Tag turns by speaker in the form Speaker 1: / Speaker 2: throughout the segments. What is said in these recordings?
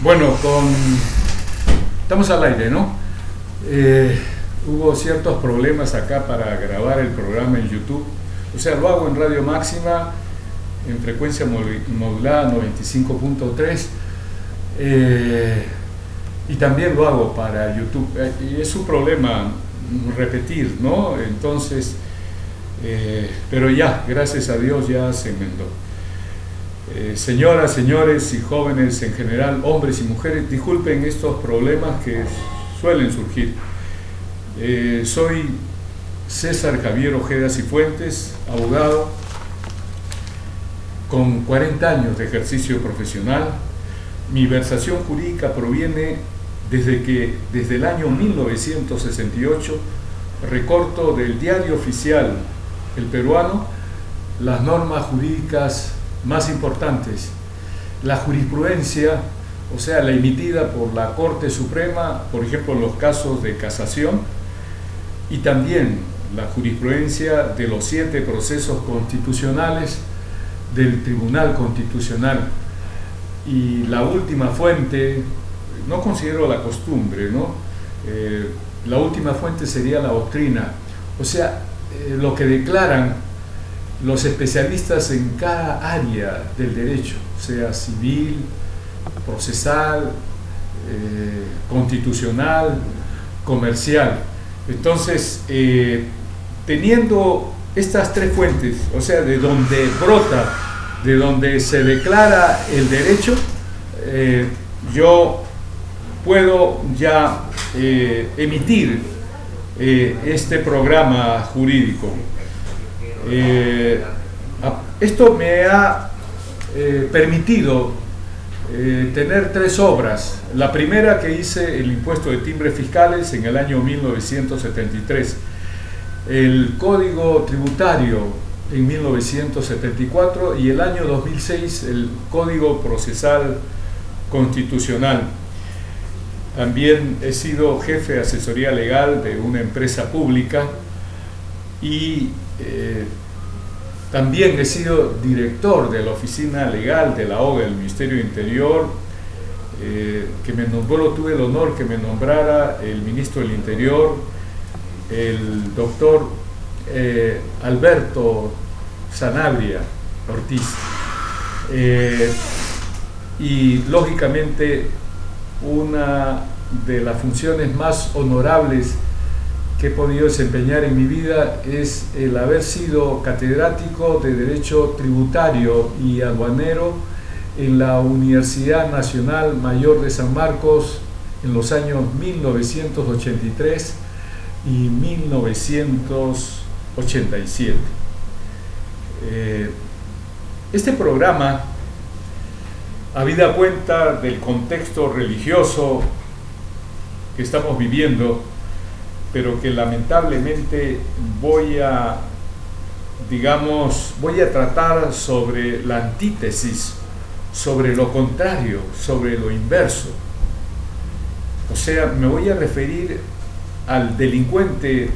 Speaker 1: Bueno, estamos al aire, ¿no? Hubo ciertos problemas acá para grabar el programa en YouTube. O sea, lo hago en Radio Máxima, en frecuencia modulada 95.3. Y también lo hago para YouTube. Y es un problema repetir, ¿no? Entonces, pero ya, gracias a Dios, ya se enmendó. Señoras, señores y jóvenes en general, hombres y mujeres, disculpen estos problemas que suelen surgir. Soy César Javier Ojeda Cifuentes, abogado, con 40 años de ejercicio profesional. Mi versación jurídica proviene desde el año 1968, recorto del diario oficial El Peruano las normas jurídicas más importantes, la jurisprudencia, o sea, la emitida por la Corte Suprema, por ejemplo, en los casos de casación, y también la jurisprudencia de los 7 procesos constitucionales del Tribunal Constitucional. Y la última fuente, no considero la costumbre, ¿no? La última fuente sería la doctrina, o sea, lo que declaran los especialistas en cada área del derecho, sea civil, procesal, constitucional, comercial. Entonces, teniendo estas 3 fuentes, o sea, de donde brota, de donde se declara el derecho, yo puedo ya emitir este programa jurídico. Esto me ha permitido tener 3 obras. La primera, que hice, el impuesto de timbres fiscales, en el año 1973, el código tributario en 1974 y el año 2006 el código procesal constitucional. También he sido jefe de asesoría legal de una empresa pública y también he sido director de la oficina legal de la OGA, del Ministerio del Interior, que me nombró, tuve el honor que me nombrara el ministro del Interior, el doctor Alberto Sanabria Ortiz. Y lógicamente una de las funciones más honorables que he podido desempeñar en mi vida es el haber sido catedrático de Derecho Tributario y Aduanero en la Universidad Nacional Mayor de San Marcos en los años 1983 y 1987. Este programa, habida cuenta del contexto religioso que estamos viviendo, pero que lamentablemente voy a tratar sobre la antítesis, sobre lo contrario, sobre lo inverso. O sea, me voy a referir al delincuente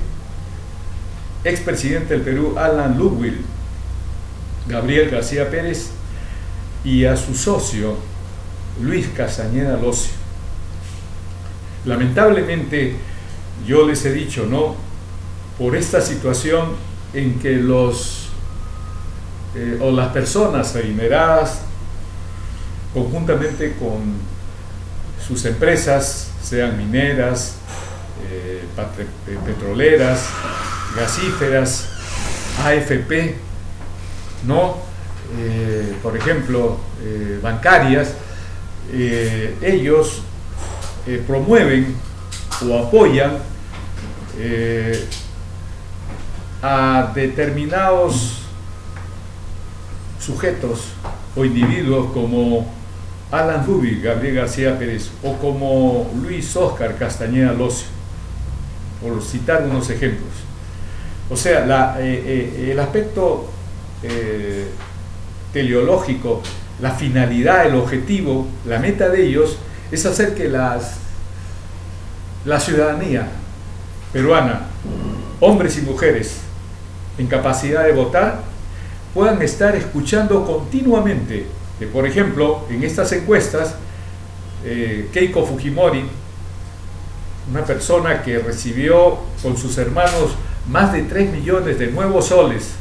Speaker 1: expresidente del Perú, Alan Ludwig, Gabriel García Pérez, y a su socio, Luis Castañeda Locio. Lamentablemente, yo les he dicho, ¿no?, por esta situación en que las personas adineradas, conjuntamente con sus empresas, sean mineras, petroleras, gasíferas, AFP, ¿no?, por ejemplo, bancarias, ellos promueven o apoyan a determinados sujetos o individuos como Alan Ludwig, Gabriel García Pérez, o como Luis Óscar Castañeda Locio, por citar unos ejemplos. O sea, el aspecto teleológico, la finalidad, el objetivo, la meta de ellos es hacer que la ciudadanía peruana, hombres y mujeres en capacidad de votar, puedan estar escuchando continuamente que, por ejemplo, en estas encuestas Keiko Fujimori, una persona que recibió con sus hermanos más de 3 millones de nuevos soles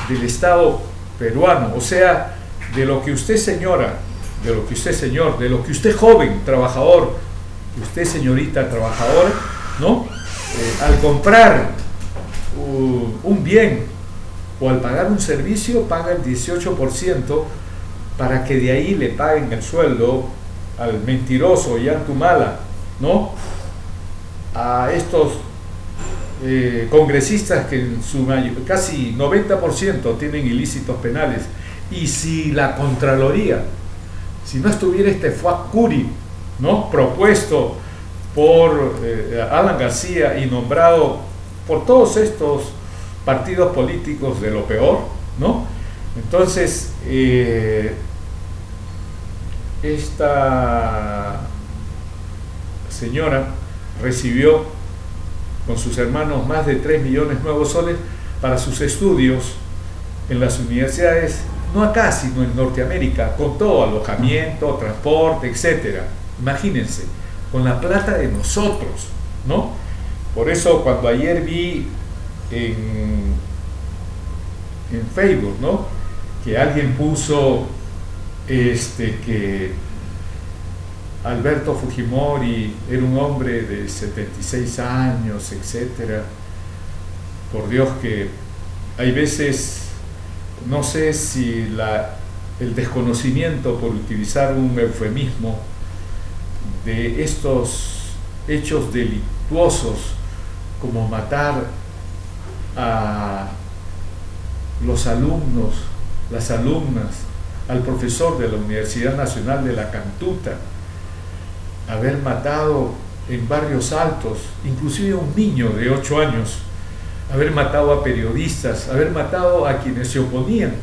Speaker 1: del Estado peruano, o sea, de lo que usted señora, de lo que usted señor, de lo que usted joven, trabajador, usted señorita trabajadora, ¿no? Al comprar un bien o al pagar un servicio paga el 18% para que de ahí le paguen el sueldo al mentiroso Yantumala, ¿no? A estos congresistas que en su casi 90% tienen ilícitos penales. Y si la Contraloría, si no estuviera este Fuad Curi, ¿no?, propuesto por Alan García y nombrado por todos estos partidos políticos de lo peor, ¿no? Entonces, esta señora recibió con sus hermanos más de 3 millones nuevos soles para sus estudios en las universidades, no acá, sino en Norteamérica, con todo, alojamiento, transporte, etcétera. Imagínense, con la plata de nosotros, ¿no? Por eso cuando ayer vi en Facebook, ¿no?, que alguien puso que Alberto Fujimori era un hombre de 76 años, etcétera. Por Dios, que hay veces, no sé si el desconocimiento, por utilizar un eufemismo, de estos hechos delictuosos como matar a los alumnos, las alumnas, al profesor de la Universidad Nacional de La Cantuta, haber matado en Barrios Altos, inclusive a un niño de 8 años, haber matado a periodistas, haber matado a quienes se oponían,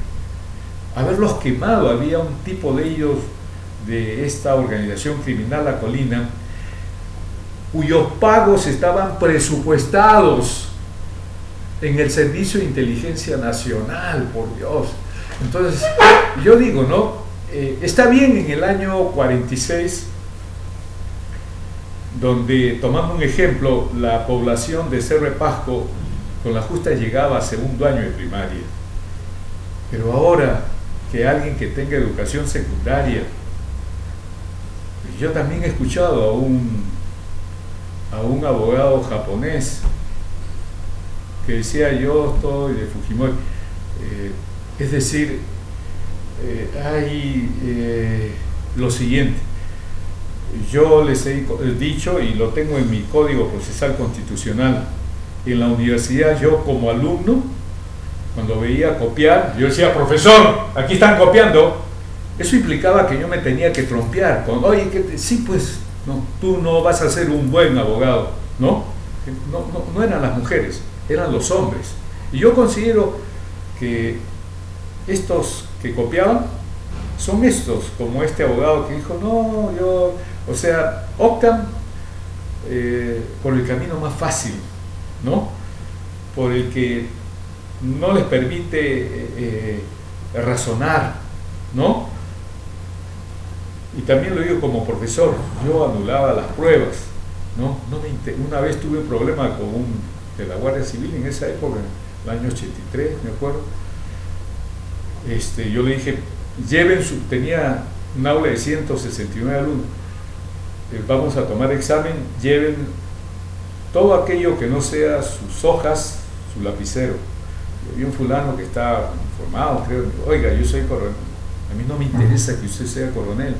Speaker 1: haberlos quemado. Había un tipo de ellos, de esta organización criminal La Colina, cuyos pagos estaban presupuestados en el Servicio de Inteligencia Nacional, por Dios. Entonces, yo digo, ¿no? Está bien en el año 46, donde, tomando un ejemplo, la población de Cerro de Pasco con la justa llegaba a segundo año de primaria. Pero ahora que alguien que tenga educación secundaria, yo también he escuchado a un abogado japonés que decía: yo estoy de Fujimori. Es decir, hay lo siguiente. Yo les he dicho, y lo tengo en mi Código Procesal Constitucional, en la universidad, yo como alumno, cuando veía copiar, yo decía: profesor, aquí están copiando. Eso implicaba que yo me tenía que trompear con: oye, sí, pues, no, tú no vas a ser un buen abogado, ¿no? No eran las mujeres, eran los hombres. Y yo considero que estos que copiaban son estos, como este abogado que dijo: no, yo, o sea, optan por el camino más fácil, ¿no? Por el que no les permite razonar, ¿no? Y también lo digo como profesor, yo anulaba las pruebas, ¿no? Una vez tuve un problema de la Guardia Civil en esa época, en el año 83, me acuerdo. Yo le dije: tenía un aula de 169 alumnos, vamos a tomar examen, lleven todo aquello que no sea sus hojas, su lapicero. Y un fulano que está informado, creo: oiga, yo soy coronel, a mí no me interesa que usted sea coronel,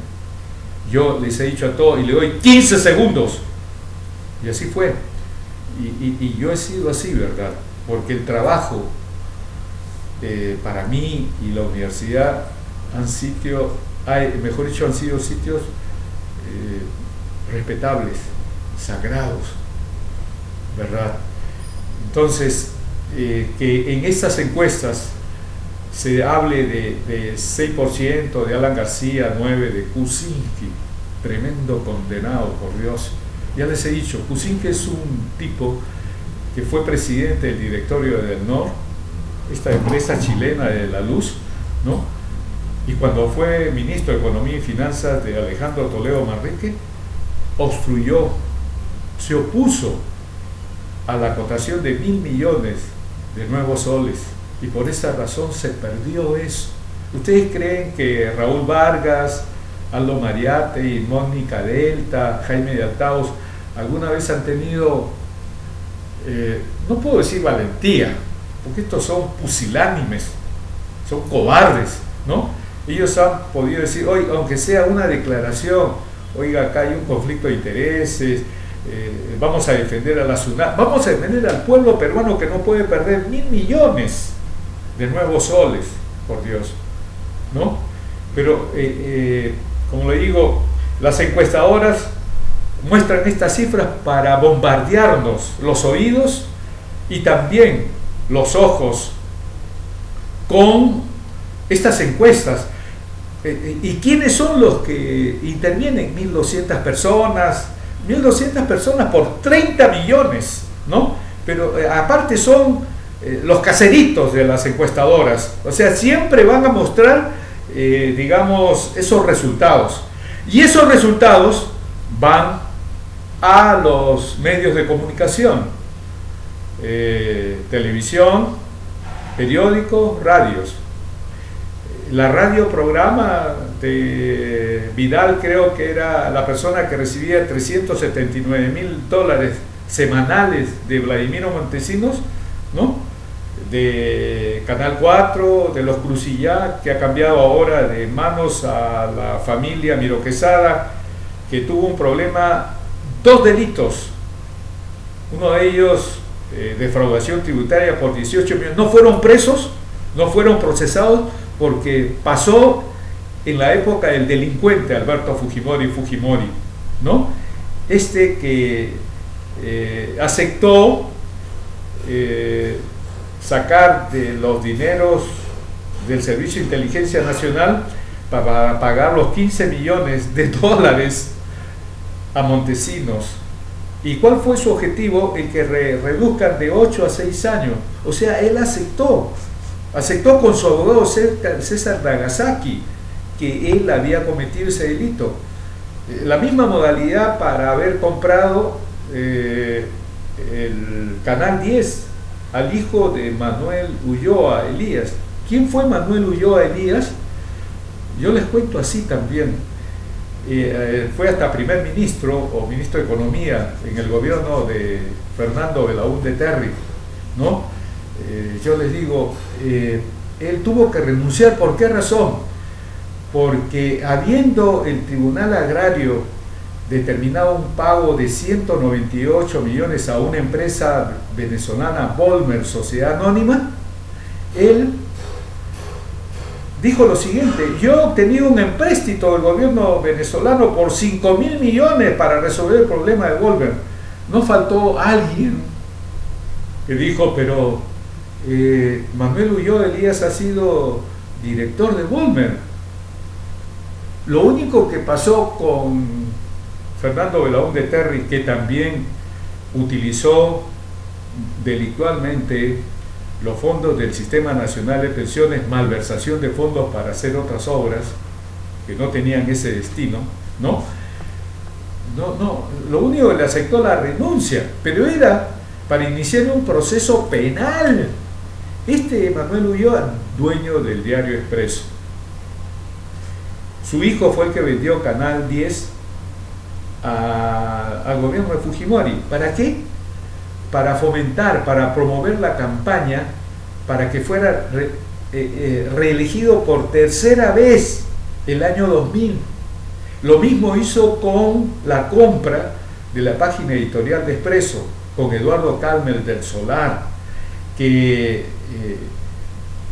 Speaker 1: yo les he dicho a todos y le doy 15 segundos. Y así fue. Y yo he sido así, ¿verdad? Porque el trabajo, para mí y la universidad, han sido sitios respetables, sagrados, ¿verdad? Entonces, que en estas encuestas se hable de 6% de Alan García, 9% de Kuczynski, tremendo condenado, por Dios. Ya les he dicho, Kuczynski es un tipo que fue presidente del directorio de Del Nor, esta empresa chilena de la luz, ¿no? y cuando fue ministro de Economía y Finanzas de Alejandro Toledo Manrique, obstruyó, se opuso a la cotación de 1.000 millones de nuevos soles, y por esa razón se perdió eso. ¿Ustedes creen que Raúl Vargas, Aldo Mariate, Mónica Delta, Jaime de Altaos alguna vez han tenido, no puedo decir valentía, porque estos son pusilánimes, son cobardes, ¿no? Ellos han podido decir, oye, aunque sea una declaración, oiga, acá hay un conflicto de intereses, vamos a defender a la SUNAT, vamos a defender al pueblo peruano que no puede perder 1.000 millones de nuevos soles, por Dios, ¿no? Pero, como le digo, las encuestadoras muestran estas cifras para bombardearnos los oídos y también los ojos con estas encuestas. ¿Y quiénes son los que intervienen? 1.200 personas, 1.200 personas por 30 millones, ¿no? Pero aparte son los caseritos de las encuestadoras, o sea, siempre van a mostrar, digamos, esos resultados. Y esos resultados van a los medios de comunicación, televisión, periódicos, radios. La radio programa de Vidal, creo que era la persona que recibía $379.000 semanales de Vladimiro Montesinos, ¿no? De Canal 4, de los Crucillá, que ha cambiado ahora de manos a la familia Miro Quesada, que tuvo un problema, 2 delitos, uno de ellos defraudación tributaria por 18 millones, no fueron presos, no fueron procesados, porque pasó en la época del delincuente Alberto Fujimori, ¿no? Que aceptó sacar de los dineros del Servicio de Inteligencia Nacional para pagar los 15 millones de dólares a Montesinos. ¿Y cuál fue su objetivo? El que reduzcan de 8 a 6 años. O sea, él aceptó con su abogado César Nagasaki que él había cometido ese delito. La misma modalidad para haber comprado el Canal 10 al hijo de Manuel Ulloa Elías. ¿Quién fue Manuel Ulloa Elías? Yo les cuento así también. Fue hasta primer ministro o ministro de Economía en el gobierno de Fernando Belaúnde Terry, ¿no? Yo les digo, él tuvo que renunciar. ¿Por qué razón? Porque habiendo el Tribunal Agrario determinado un pago de 198 millones a una empresa venezolana, Volmer, Sociedad Anónima, él dijo lo siguiente: yo he obtenido un empréstito del gobierno venezolano por 5.000 millones para resolver el problema de Volmer. No faltó alguien que dijo, pero Manuel Ulloa Elías ha sido director de Volmer. Lo único que pasó con Fernando Belaúnde Terry, que también utilizó delictualmente los fondos del Sistema Nacional de Pensiones, malversación de fondos para hacer otras obras que no tenían ese destino, ¿no? Lo único que le aceptó la renuncia, pero era para iniciar un proceso penal. Manuel Ulloa, dueño del Diario Expreso, su hijo fue el que vendió Canal 10 al gobierno de Fujimori. ¿Para qué? Para fomentar, para promover la campaña para que fuera reelegido por tercera vez el año 2000. Lo mismo hizo con la compra de la página editorial de Expreso, con Eduardo Calmel del Solar, que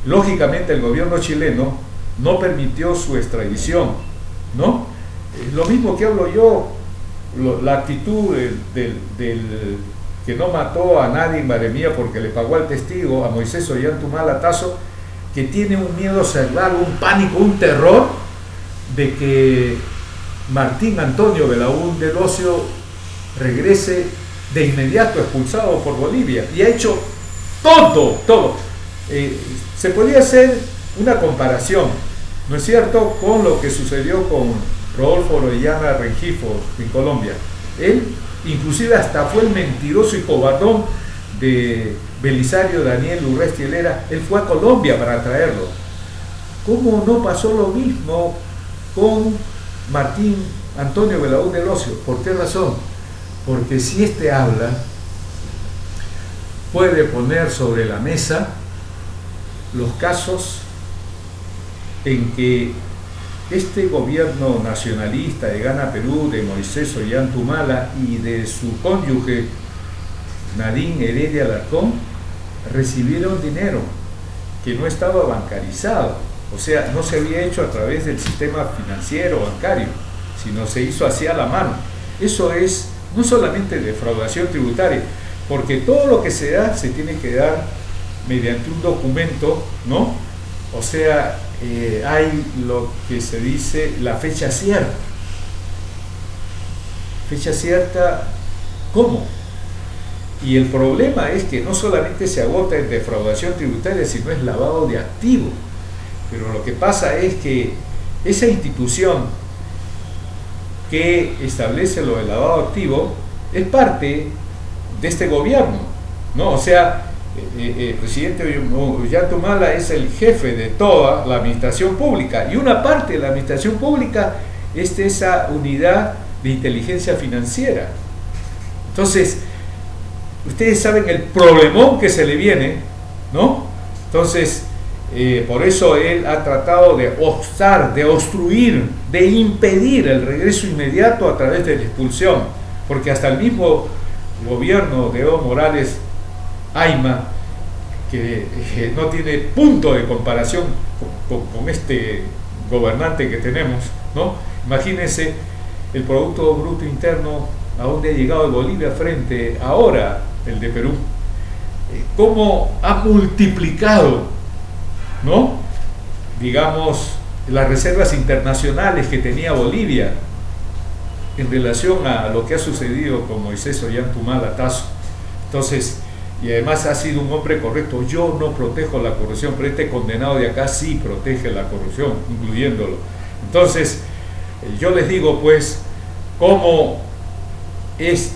Speaker 1: lógicamente el gobierno chileno no permitió su extradición, ¿no? Lo mismo que hablo yo, la actitud del que no mató a nadie en Baremía porque le pagó al testigo, a Moisés Ollantúmala Tazo, que tiene un miedo cerrado, un pánico, un terror de que Martín Antonio Belaúnde del Ocio regrese de inmediato expulsado por Bolivia, y ha hecho todo. Se podría hacer una comparación. ¿no es cierto?, con lo que sucedió con Rodolfo Orellana Rengifo en Colombia. Él inclusive hasta fue el mentiroso y cobardón de Belisario Daniel Urresti Helera. Él fue a Colombia para traerlo. ¿Cómo no pasó lo mismo con Martín Antonio Belaúnde del Ocio? ¿Por qué razón? Porque si este habla, puede poner sobre la mesa los casos en que este gobierno nacionalista de Gana Perú, de Moisés Ollantumala y de su cónyuge Nadine Heredia Alarcón recibieron dinero que no estaba bancarizado, o sea, no se había hecho a través del sistema financiero bancario, sino se hizo así a la mano. Eso es no solamente defraudación tributaria, porque todo lo que se da se tiene que dar mediante un documento, ¿no? O sea, hay lo que se dice la fecha cierta. Fecha cierta, ¿cómo? Y el problema es que no solamente se agota en defraudación tributaria, sino es lavado de activos. Pero lo que pasa es que esa institución que establece lo del lavado de activos es parte de este gobierno, ¿no? O sea, el presidente Ollantumala es el jefe de toda la administración pública, y una parte de la administración pública es esa unidad de inteligencia financiera. Entonces, ustedes saben el problemón que se le viene, ¿no? Entonces, por eso él ha tratado de obstar, de obstruir, de impedir el regreso inmediato a través de la expulsión, porque hasta el mismo gobierno de Evo Morales Ayma, que no tiene punto de comparación con este gobernante que tenemos, ¿no? Imagínense el Producto Bruto Interno a dónde ha llegado de Bolivia frente ahora el de Perú, cómo ha multiplicado, ¿no?, digamos, las reservas internacionales que tenía Bolivia en relación a lo que ha sucedido con Moisés Ollantumala Tazo. Entonces, y además ha sido un hombre correcto. Yo no protejo la corrupción, pero este condenado de acá sí protege la corrupción, incluyéndolo. Entonces, yo les digo, pues, cómo es,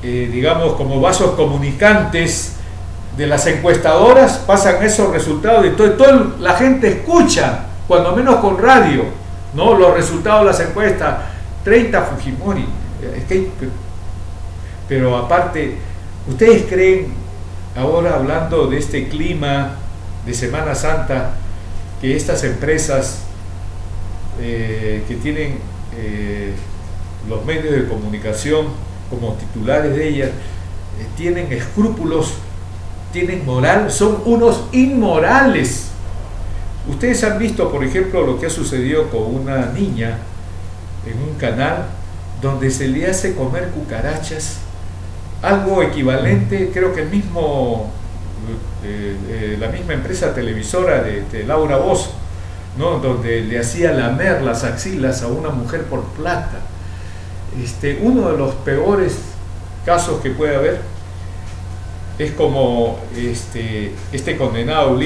Speaker 1: digamos, como vasos comunicantes de las encuestadoras, pasan esos resultados y toda la gente escucha, cuando menos con radio, ¿no?, los resultados de las encuestas. 30 Fujimori. Pero aparte, ¿ustedes creen, ahora hablando de este clima de Semana Santa, que estas empresas que tienen los medios de comunicación como titulares de ellas, tienen escrúpulos, tienen moral? Son unos inmorales. Ustedes han visto, por ejemplo, lo que ha sucedido con una niña en un canal donde se le hace comer cucarachas, algo equivalente, creo que el mismo la misma empresa televisora de Laura Bozzo, ¿no?, donde le hacía lamer las axilas a una mujer por plata. Uno de los peores casos que puede haber es como este condenado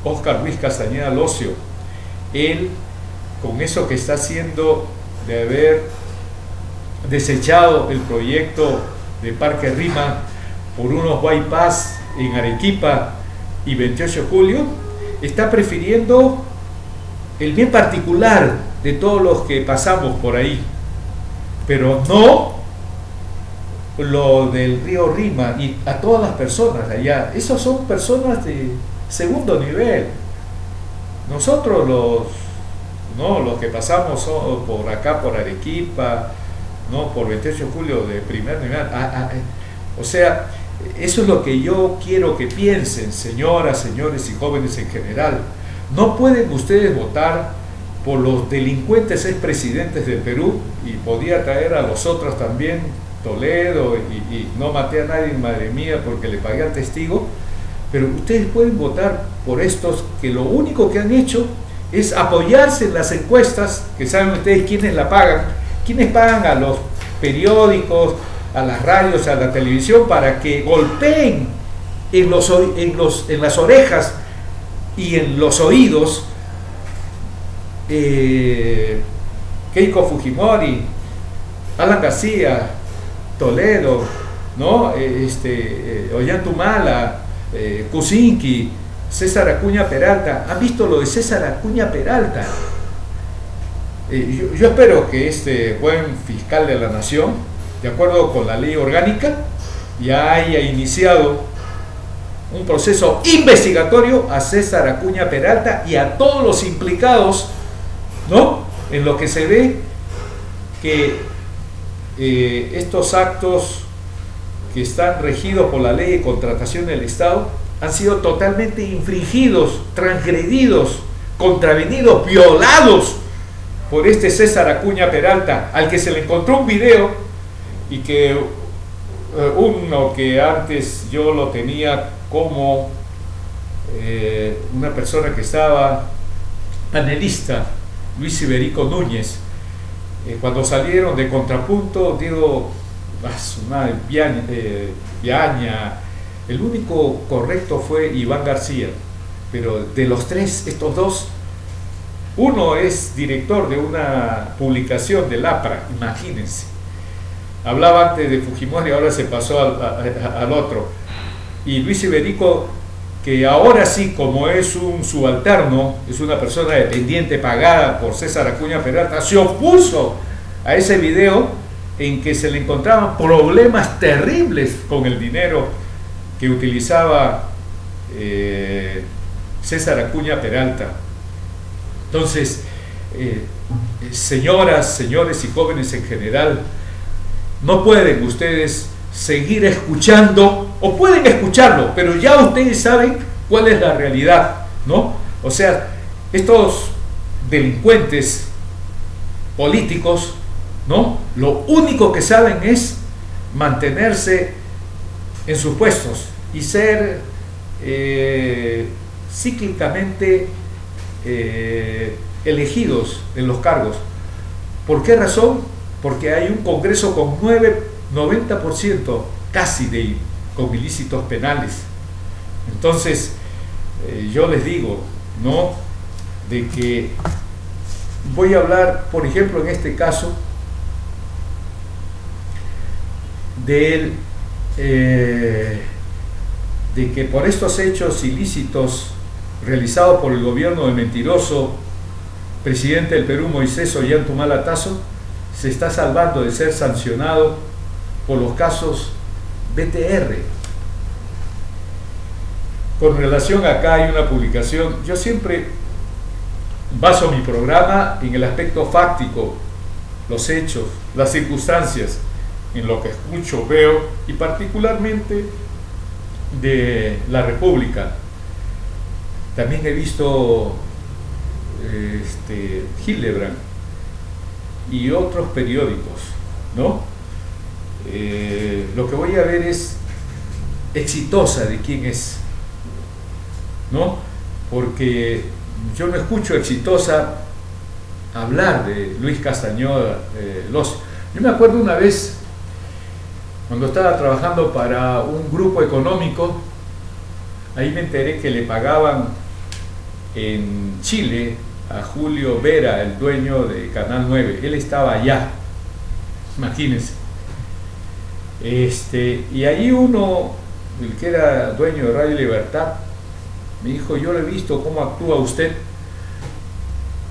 Speaker 1: Óscar Luis Castañeda Locio. Él, con eso que está haciendo de haber desechado el proyecto de Parque Rima por unos bypass en Arequipa y 28 de julio, está prefiriendo el bien particular de todos los que pasamos por ahí, pero no lo del río Rima y a todas las personas allá. Esos son personas de segundo nivel. Nosotros los que pasamos por acá, por Arequipa, ¿no?, por 28 de julio, de primer nivel. O sea, eso es lo que yo quiero que piensen, señoras, señores y jóvenes en general. No pueden ustedes votar por los delincuentes expresidentes del Perú, y podía traer a los otros también, Toledo, y no maté a nadie, madre mía, porque le pagué al testigo. Pero ustedes pueden votar por estos que lo único que han hecho es apoyarse en las encuestas, que saben ustedes quiénes la pagan, quiénes pagan a los periódicos, a las radios, a la televisión, para que golpeen en las orejas y en los oídos Keiko Fujimori, Alan García, Toledo, ¿no? Ollantumala, Kuczynski, César Acuña Peralta. ¿Han visto lo de César Acuña Peralta? Yo espero que este buen fiscal de la nación, de acuerdo con la ley orgánica, ya haya iniciado un proceso investigatorio a César Acuña Peralta y a todos los implicados, ¿no? En lo que se ve que estos actos que están regidos por la ley de contratación del Estado han sido totalmente infringidos, transgredidos, contravenidos, violados por este César Acuña Peralta, al que se le encontró un video y que uno que antes yo lo tenía como una persona que estaba panelista, Luis Iberico Núñez, cuando salieron de Contrapunto, digo, Viaña, el único correcto fue Iván García, pero de los tres, estos dos, uno es director de una publicación del APRA, imagínense, hablaba antes de Fujimori, ahora se pasó al otro, y Luis Iberico, que ahora sí, como es un subalterno, es una persona dependiente pagada por César Acuña Peralta, se opuso a ese video en que se le encontraban problemas terribles con el dinero que utilizaba César Acuña Peralta. Entonces, señoras, señores y jóvenes en general, no pueden ustedes seguir escuchando, o pueden escucharlo, pero ya ustedes saben cuál es la realidad, ¿no? O sea, estos delincuentes políticos, ¿no? Lo único que saben es mantenerse en sus puestos y ser cíclicamente elegidos en los cargos. ¿Por qué razón? Porque hay un Congreso con 90% casi con ilícitos penales. Entonces, yo les digo, ¿no? De que voy a hablar, por ejemplo, en este caso, de que por estos hechos ilícitos realizados por el gobierno del mentiroso presidente del Perú, Moisés Ollantumala Tasso, se está salvando de ser sancionado por los casos BTR. Con relación acá hay una publicación, yo siempre baso mi programa en el aspecto fáctico, los hechos, las circunstancias, en lo que escucho, veo, y particularmente de la República. También he visto Hildebrand y otros periódicos, ¿no? Lo que voy a ver es Exitosa de quién es, ¿no? Porque yo no escucho Exitosa hablar de Luis Castañeda Locio. Yo me acuerdo una vez cuando estaba trabajando para un grupo económico, ahí me enteré que le pagaban en Chile a Julio Vera, el dueño de Canal 9. Él estaba allá, imagínense. Y ahí uno, el que era dueño de Radio Libertad, me dijo: yo le he visto cómo actúa usted,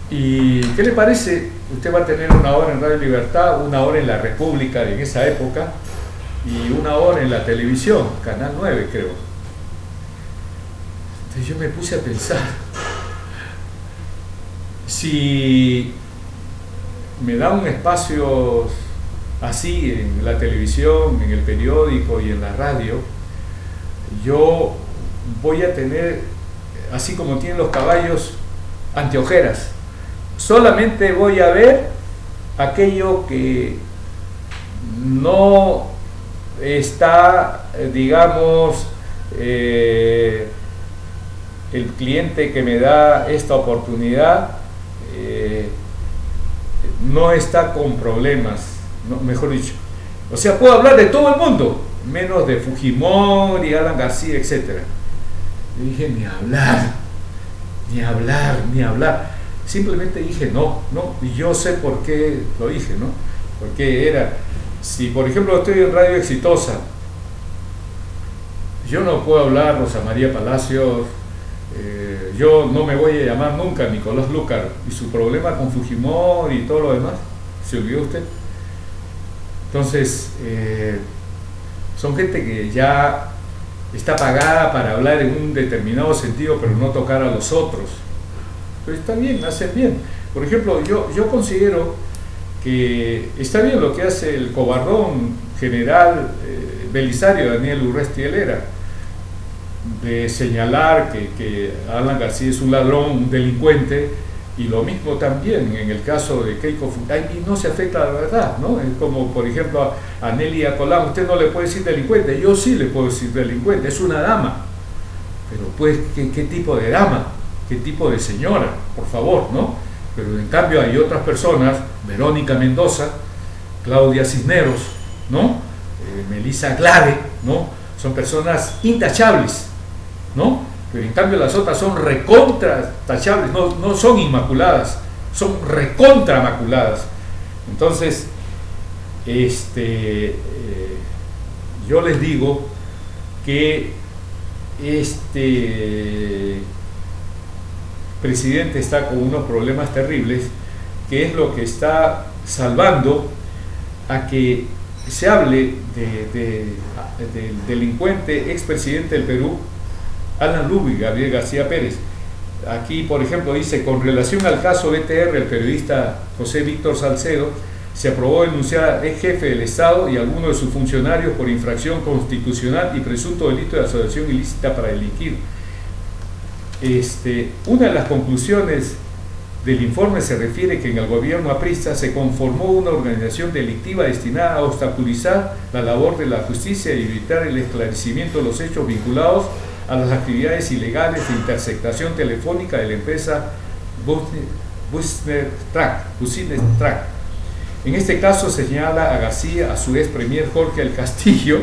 Speaker 1: y ¿qué le parece? Usted va a tener 1 hora en Radio Libertad, 1 hora en La República en esa época, y 1 hora en la televisión, Canal 9 creo. Entonces yo me puse a pensar, si me da un espacio así en la televisión, en el periódico y en la radio, yo voy a tener, así como tienen los caballos, anteojeras. Solamente voy a ver aquello que no está, digamos, el cliente que me da esta oportunidad no está con problemas, no, mejor dicho. O sea, puedo hablar de todo el mundo, menos de Fujimori, Alan García, etc. Yo dije, ni hablar. simplemente dije no, y yo sé por qué lo dije, ¿no? Porque era, si por ejemplo estoy en Radio Exitosa, yo no puedo hablar Rosa María Palacios, yo no me voy a llamar nunca Nicolás Lucar, y su problema con Fujimori y todo lo demás, ¿se olvidó usted? Entonces, son gente que ya está pagada para hablar en un determinado sentido, pero no tocar a los otros. Pero está bien, hacen bien. Por ejemplo, yo considero que está bien lo que hace el cobardón general Belisario Daniel Urresti Helera, de señalar que Alan García es un ladrón, un delincuente, y lo mismo también en el caso de Keiko Fujimori, y no se afecta a la verdad, ¿no? Es como, por ejemplo, a Nelly Acolán, usted no le puede decir delincuente, yo sí le puedo decir delincuente, es una dama, pero pues, ¿qué tipo de dama? ¿Qué tipo de señora? Por favor, ¿no? Pero en cambio hay otras personas, Verónica Mendoza, Claudia Cisneros, ¿no? Melissa Glave, ¿no? Son personas intachables, ¿no? Pero en cambio las otras son recontra tachables, no son inmaculadas, son recontra maculadas. Entonces, yo les digo que este presidente está con unos problemas terribles, que es lo que está salvando a que se hable del delincuente expresidente del Perú, Alan Lubi Gabriel García Pérez. Aquí, por ejemplo, dice: con relación al caso BTR, el periodista José Víctor Salcedo se aprobó denunciar al ex jefe del Estado y a algunos de sus funcionarios por infracción constitucional y presunto delito de asociación ilícita para delinquir. Una de las conclusiones del informe se refiere que en el gobierno aprista se conformó una organización delictiva destinada a obstaculizar la labor de la justicia y evitar el esclarecimiento de los hechos vinculados a las actividades ilegales de interceptación telefónica de la empresa Business Track. En este caso se señala a García, a su ex premier Jorge del Castillo,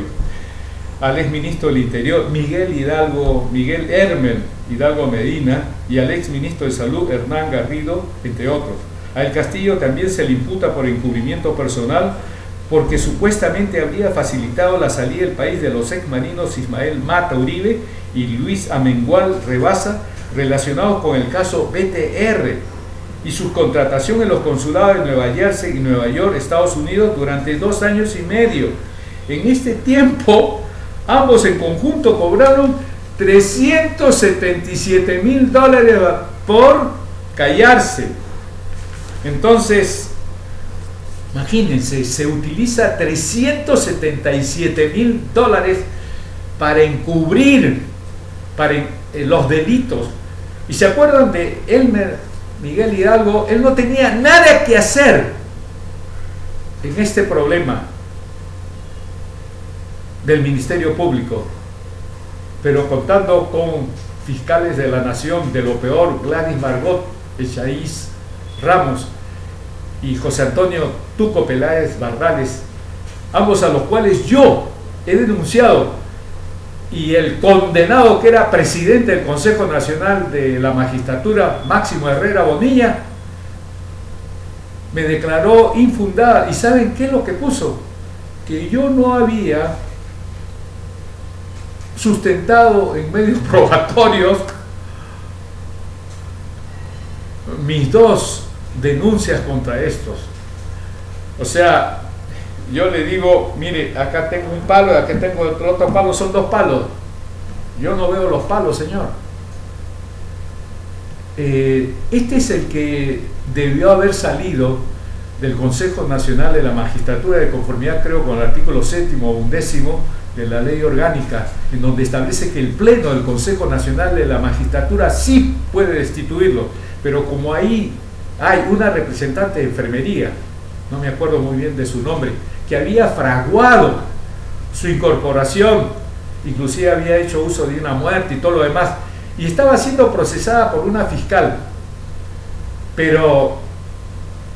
Speaker 1: al ex ministro del Interior Miguel Hermel Hidalgo Medina y al ex ministro de Salud Hernán Garrido, entre otros. A El Castillo también se le imputa por encubrimiento personal porque supuestamente habría facilitado la salida del país de los ex marinos Ismael Mata Uribe y Luis Amengual Rebasa, relacionados con el caso BTR y su contratación en los consulados de Nueva Jersey y Nueva York, Estados Unidos, durante 2 años y medio. En este tiempo, ambos en conjunto cobraron $377,000 por callarse. Entonces, imagínense, se utiliza $377,000 para encubrir los delitos. ¿Y se acuerdan de Miguel Hidalgo? Él no tenía nada que hacer en este problema del Ministerio Público, pero contando con fiscales de la nación, de lo peor, Gladys Margot Echaíz Ramos y José Antonio Tuco Peláez Bardales, ambos a los cuales yo he denunciado, y el condenado que era presidente del Consejo Nacional de la Magistratura, Máximo Herrera Bonilla, me declaró infundada. ¿Y saben qué es lo que puso? Que yo no había sustentado en medios probatorios mis 2 denuncias contra estos. O sea, yo le digo, mire, acá tengo un palo, acá tengo el otro palo, son 2 palos. Yo no veo los palos, señor. Este es el que debió haber salido del Consejo Nacional de la Magistratura, de conformidad, creo, con el artículo 7º o 11º de la Ley Orgánica, en donde establece que el Pleno del Consejo Nacional de la Magistratura sí puede destituirlo, pero como ahí hay una representante de enfermería, no me acuerdo muy bien de su nombre, que había fraguado su incorporación, inclusive había hecho uso de una muerte y todo lo demás, y estaba siendo procesada por una fiscal, pero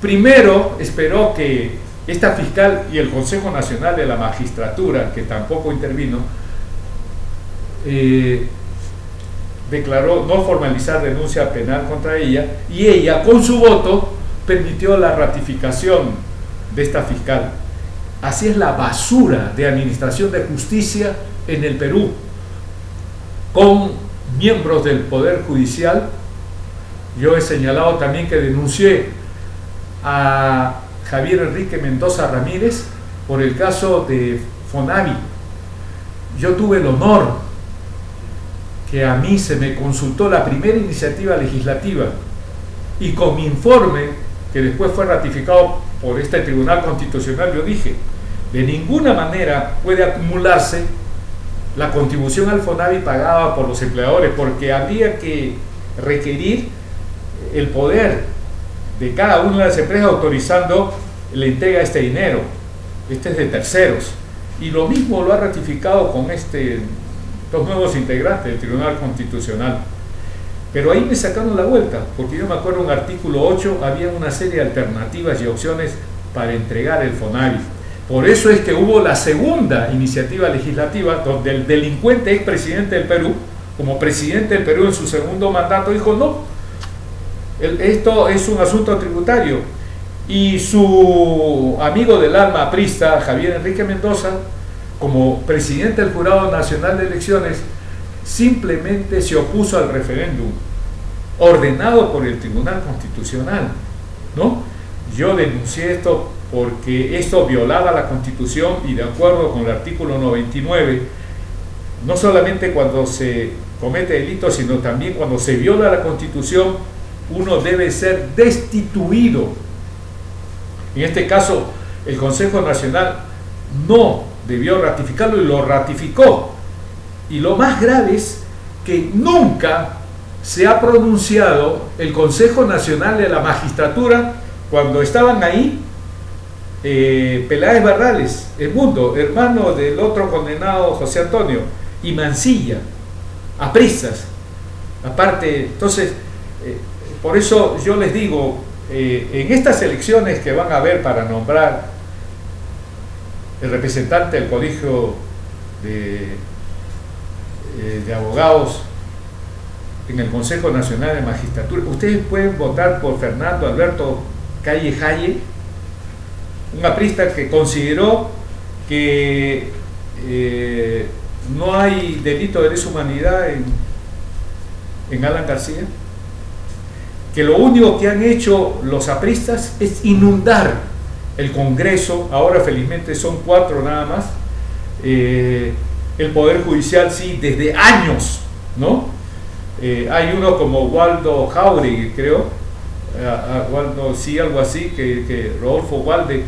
Speaker 1: primero esperó que esta fiscal y el Consejo Nacional de la Magistratura, que tampoco intervino, declaró no formalizar denuncia penal contra ella, y ella con su voto permitió la ratificación de esta fiscal. Así es la basura de administración de justicia en el Perú, con miembros del Poder Judicial. Yo he señalado también que denuncié a Javier Enrique Mendoza Ramírez por el caso de Fonavi. Yo tuve el honor que a mí se me consultó la primera iniciativa legislativa, y con mi informe, que después fue ratificado por este Tribunal Constitucional, yo dije: de ninguna manera puede acumularse la contribución al Fonavi pagada por los empleadores, porque habría que requerir el poder de cada una de las empresas autorizando la entrega de este dinero. Este es de terceros, y lo mismo lo ha ratificado con los nuevos integrantes del Tribunal Constitucional. Pero ahí me sacaron la vuelta, porque yo me acuerdo en el artículo 8 había una serie de alternativas y opciones para entregar el Fonavi. Por eso es que hubo la segunda iniciativa legislativa, donde el delincuente expresidente del Perú, como presidente del Perú en su segundo mandato, dijo: no, esto es un asunto tributario. Y su amigo del alma aprista, Javier Enrique Mendoza, como presidente del Jurado Nacional de Elecciones, simplemente se opuso al referéndum ordenado por el Tribunal Constitucional, ¿no? Yo denuncié esto porque esto violaba la Constitución, y de acuerdo con el artículo 99, no solamente cuando se comete delito, sino también cuando se viola la Constitución, uno debe ser destituido. En este caso, el Consejo Nacional no debió ratificarlo, y lo ratificó. Y lo más grave es que nunca se ha pronunciado el Consejo Nacional de la Magistratura cuando estaban ahí Peláez Barrales, el Mundo, hermano del otro condenado José Antonio, y Mancilla, apristas, aparte. Entonces, por eso yo les digo, en estas elecciones que van a haber para nombrar el representante del Colegio de Abogados en el Consejo Nacional de Magistratura, ustedes pueden votar por Fernando Alberto Calle Jaye, un aprista que consideró que no hay delito de lesa humanidad en Alan García, que lo único que han hecho los apristas es inundar el Congreso. Ahora felizmente son 4 nada más. El Poder Judicial sí, desde años, ¿no? Hay uno como Waldo Jauregui, creo, Waldo, sí, algo así, que Rodolfo Walde,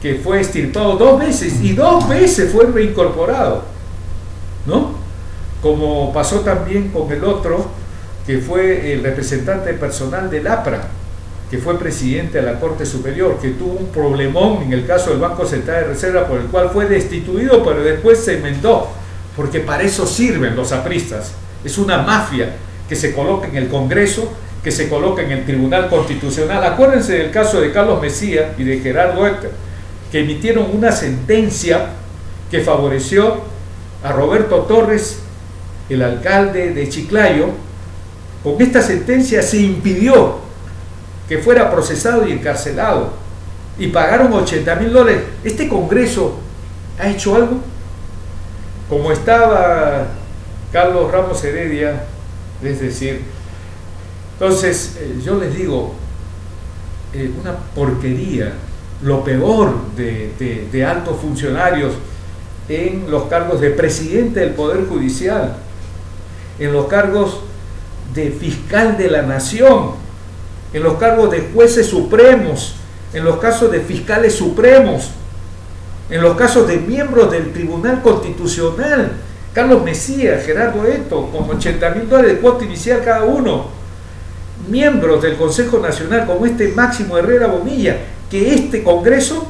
Speaker 1: que fue extirpado 2 veces, y 2 veces fue reincorporado, ¿no? Como pasó también con el otro, que fue el representante personal del APRA, que fue presidente de la Corte Superior, que tuvo un problemón en el caso del Banco Central de Reserva, por el cual fue destituido, pero después se enmendó, porque para eso sirven los apristas. Es una mafia que se coloca en el Congreso, que se coloca en el Tribunal Constitucional. Acuérdense del caso de Carlos Mesía y de Gerardo Héctor, que emitieron una sentencia que favoreció a Roberto Torres, el alcalde de Chiclayo. Con esta sentencia se impidió que fuera procesado y encarcelado, y pagaron $80.000. ¿Este Congreso ha hecho algo? Como estaba Carlos Ramos Heredia, es decir, entonces yo les digo, una porquería, lo peor de altos funcionarios en los cargos de presidente del Poder Judicial, en los cargos de fiscal de la nación, en los cargos de jueces supremos, en los casos de fiscales supremos, en los casos de miembros del Tribunal Constitucional, Carlos Mesía, Gerardo Eto, con $80.000 de cuota inicial cada uno, miembros del Consejo Nacional como este Máximo Herrera Bonilla, que este Congreso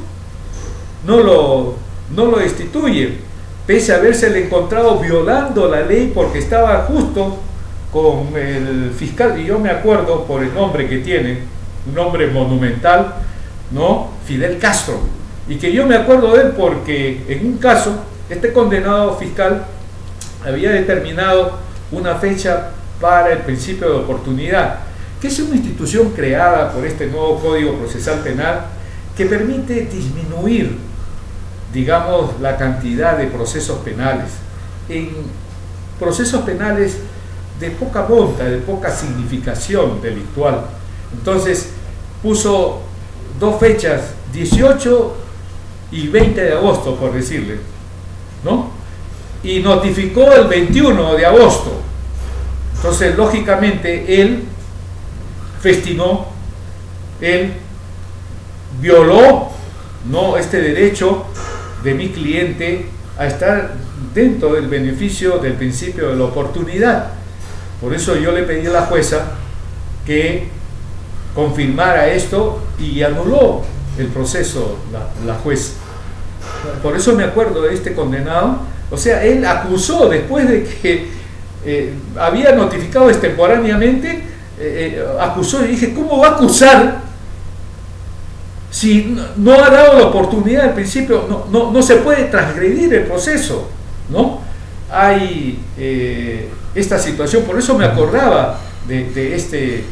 Speaker 1: no lo destituye, pese a habérsele encontrado violando la ley, porque estaba justo con el fiscal, y yo me acuerdo por el nombre que tiene, un nombre monumental, ¿no? Fidel Castro, y que yo me acuerdo de él porque en un caso este condenado fiscal había determinado una fecha para el principio de oportunidad, que es una institución creada por este nuevo Código Procesal Penal que permite disminuir, digamos, la cantidad de procesos penales. En procesos penales de poca monta, de poca significación delictual. Entonces puso dos fechas, 18 y 20 de agosto, por decirle, ¿no? Y notificó el 21 de agosto. Entonces, lógicamente, él festinó, él violó, ¿no?, este derecho de mi cliente a estar dentro del beneficio del principio de la oportunidad. Por eso yo le pedí a la jueza que confirmara esto y anuló el proceso la jueza. Por eso me acuerdo de este condenado. O sea, él acusó después de que había notificado extemporáneamente, acusó, y dije, ¿cómo va a acusar si no ha dado la oportunidad al principio? No se puede transgredir el proceso, ¿no? Hay esta situación. Por eso me acordaba de este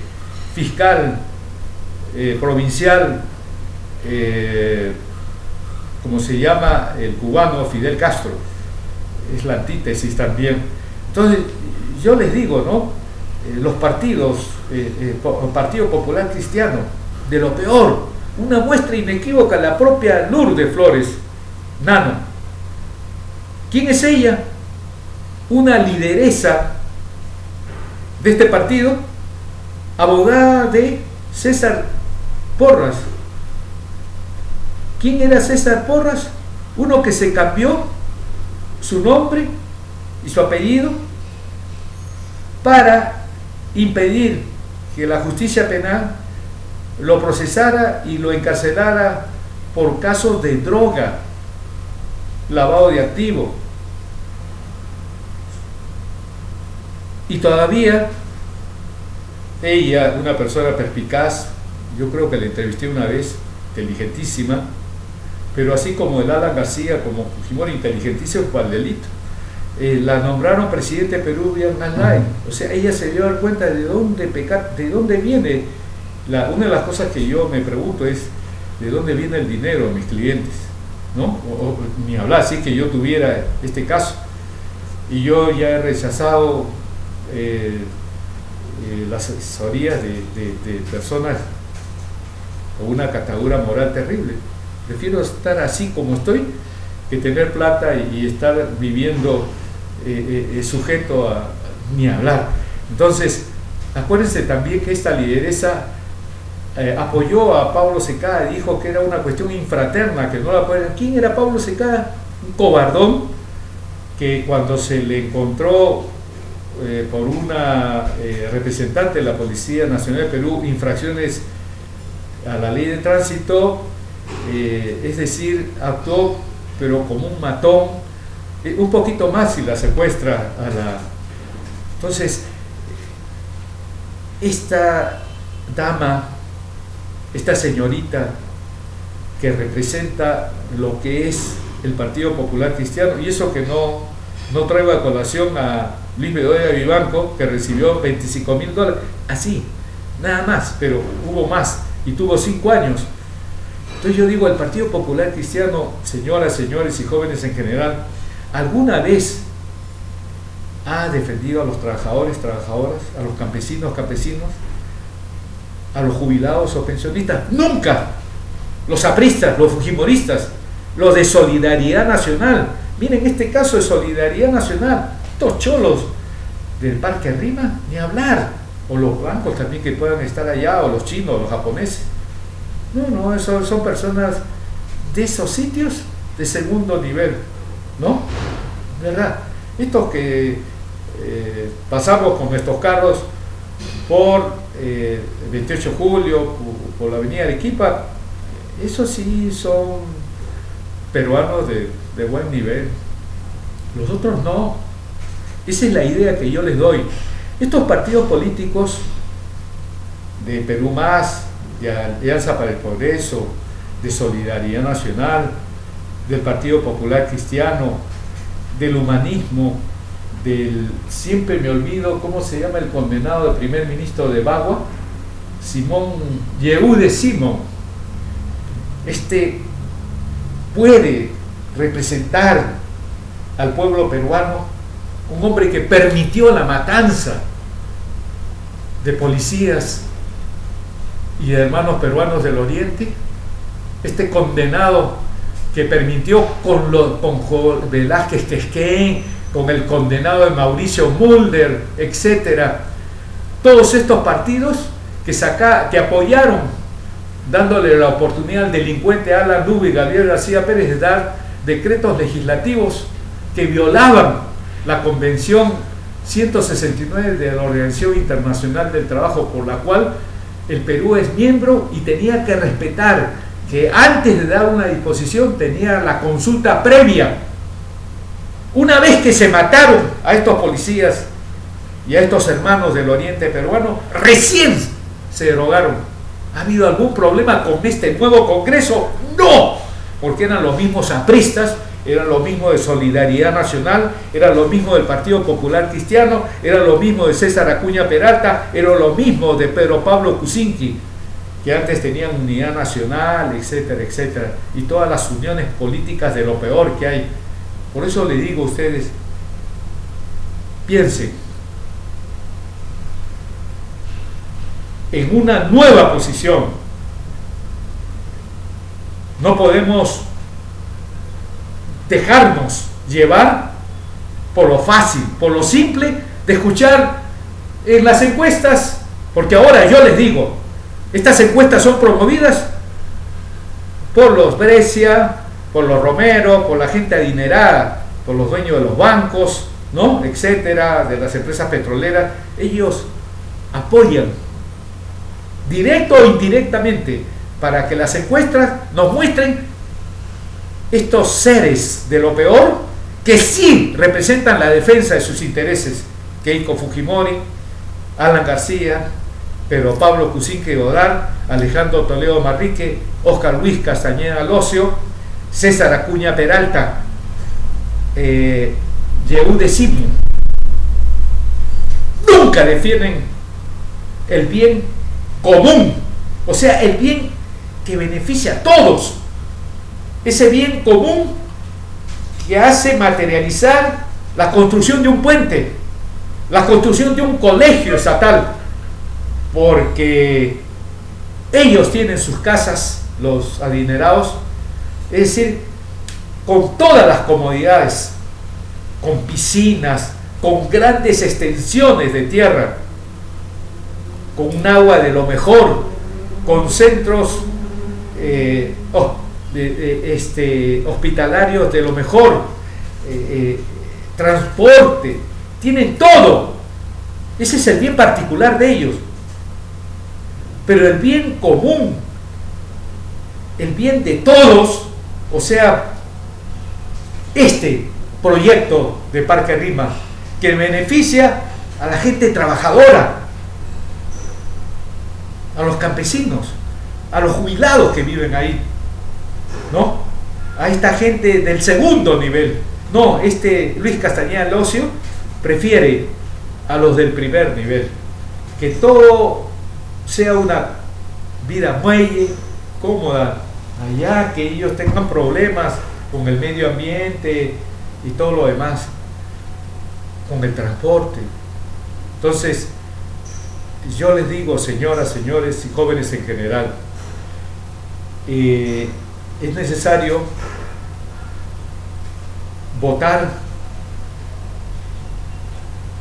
Speaker 1: fiscal provincial, como se llama, el cubano Fidel Castro. Es la antítesis también. Entonces yo les digo, ¿no?, los partidos, el Partido Popular Cristiano, de lo peor, una muestra inequívoca, la propia Lourdes Flores Nano. ¿Quién es ella? Una lideresa de este partido, abogada de César Porras. ¿Quién era César Porras? Uno que se cambió su nombre y su apellido para impedir que la justicia penal lo procesara y lo encarcelara por casos de droga, lavado de activos. Y todavía ella, una persona perspicaz, yo creo que la entrevisté una vez, inteligentísima, pero así como el Alan García, como Fujimori, inteligentísimo para el delito. La nombraron presidente de Peruvian Airlines. O sea, ella se dio a dar cuenta de dónde viene. Una de las cosas que yo me pregunto es, ¿de dónde viene el dinero de mis clientes? ¿No? Ni hablar, si que yo tuviera este caso. Y yo ya he rechazado las asesorías de personas con una catadura moral terrible. Prefiero estar así como estoy que tener plata y estar viviendo sujeto a ni hablar. Entonces, acuérdense también que esta lideresa apoyó a Pablo Secada, dijo que era una cuestión infraterna, que no la pueden. ¿Quién era Pablo Secada? Un cobardón que cuando se le encontró por una representante de la Policía Nacional de Perú infracciones a la ley de tránsito, es decir, actuó pero como un matón, un poquito más si la secuestra a la... Entonces, esta dama, esta señorita que representa lo que es el Partido Popular Cristiano, y eso que no traigo a colación a Luis Bedoya Vivanco, que recibió $25,000, así, nada más, pero hubo más, y tuvo 5 años. Entonces yo digo, el Partido Popular Cristiano, señoras, señores y jóvenes en general, ¿alguna vez ha defendido a los trabajadores, trabajadoras, a los campesinos, campesinos, a los jubilados o pensionistas? ¡Nunca! Los apristas, los fujimoristas, los de Solidaridad Nacional. Miren este caso de Solidaridad Nacional, estos cholos del Parque Rima, ni hablar, o los bancos también que puedan estar allá, o los chinos, o los japoneses. No, son personas de esos sitios de segundo nivel, ¿no? ¿Verdad? Estos que pasamos con nuestros carros por 28 de julio, por la avenida Arequipa, esos sí son peruanos de buen nivel. Los otros no. Esa es la idea que yo les doy. Estos partidos políticos de Perú Más, de Alianza para el Progreso, de Solidaridad Nacional, del Partido Popular Cristiano, del humanismo, siempre me olvido cómo se llama el condenado de primer ministro de Bagua, Yehude Simón. Puede representar al pueblo peruano, un hombre que permitió la matanza de policías y de hermanos peruanos del Oriente, condenado que permitió con Velázquez Quesquén, con el condenado de Mauricio Mulder, etcétera, todos estos partidos que apoyaron, dándole la oportunidad al delincuente Alan Lugo y Gabriel García Pérez de dar decretos legislativos que violaban la Convención 169 de la Organización Internacional del Trabajo, por la cual el Perú es miembro y tenía que respetar que antes de dar una disposición tenía la consulta previa. Una vez que se mataron a estos policías y a estos hermanos del Oriente peruano, recién se derogaron. ¿Ha habido algún problema con este nuevo Congreso? No, porque eran los mismos apristas, eran los mismos de Solidaridad Nacional, eran los mismos del Partido Popular Cristiano, eran los mismos de César Acuña Peralta, eran los mismos de Pedro Pablo Kuczynski, que antes tenían Unidad Nacional, etcétera, etcétera, y todas las uniones políticas de lo peor que hay. Por eso le digo a ustedes, piensen en una nueva posición. No podemos dejarnos llevar por lo fácil, por lo simple de escuchar en las encuestas, porque ahora yo les digo, estas encuestas son promovidas por los Brescia, por los Romero, por la gente adinerada, por los dueños de los bancos, ¿no?, etcétera, de las empresas petroleras. Ellos apoyan directo o indirectamente para que las encuestas nos muestren estos seres de lo peor que sí representan la defensa de sus intereses: Keiko Fujimori, Alan García, Pedro Pablo Kuczynski Godard, Alejandro Toledo Manrique, Óscar Luis Castañeda Locio, César Acuña Peralta, Yehude Simón. Nunca defienden el bien común, o sea, el bien que beneficia a todos, ese bien común que hace materializar la construcción de un puente, la construcción de un colegio estatal, porque ellos tienen sus casas, los adinerados, es decir, con todas las comodidades, con piscinas, con grandes extensiones de tierra, con un agua de lo mejor, con centros hospitalarios de lo mejor, transporte, tienen todo. Ese es el bien particular de ellos. Pero el bien común, el bien de todos, o sea, este proyecto de Parque Rima, que beneficia a la gente trabajadora, a los campesinos, a los jubilados que viven ahí, ¿no?, a esta gente del segundo nivel. No, Luis Castañeda Locio prefiere a los del primer nivel, que todo sea una vida muelle, cómoda, allá que ellos tengan problemas con el medio ambiente y todo lo demás, con el transporte. Entonces, yo les digo, señoras, señores y jóvenes en general, es necesario votar